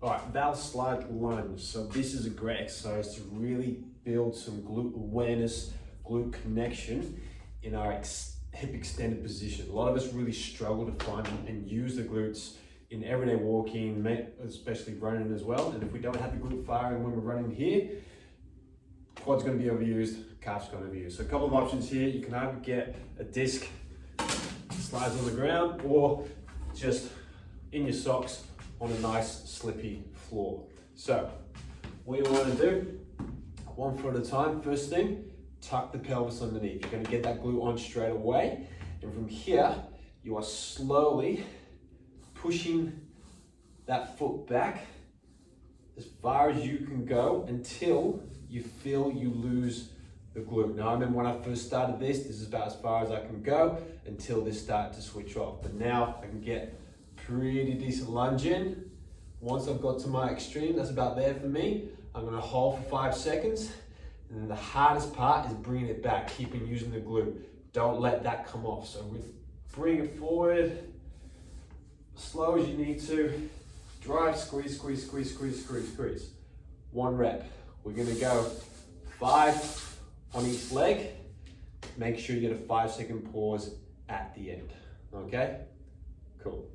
All right, Valslide Lunge. So this is a great exercise to really build some glute awareness, glute connection in our hip extended position. A lot of us really struggle to find and use the glutes in everyday walking, especially running as well. And if we don't have the glute firing when we're running here, quad's going to be overused, calf's going to be overused. So a couple of options here. You can either get a disc, slides on the ground, or just in your socks on a nice slippy floor. So what you want to do, one foot at a time. First thing, tuck the pelvis underneath. You're going to get that glute on straight away. And from here, you are slowly pushing that foot back as far as you can go until you feel you lose the glute. Now, I remember when I first started this is about as far as I can go until this started to switch off. But now I can get pretty decent lunge in. Once I've got to my extreme, that's about there for me. I'm gonna hold for 5 seconds. And then the hardest part is bringing it back, keeping using the glute. Don't let that come off. So we bring it forward, slow as you need to. Drive, squeeze, squeeze, squeeze, squeeze, squeeze, squeeze. 1 rep. We're gonna go 5 on each leg. Make sure you get a 5-second pause at the end, okay? Cool.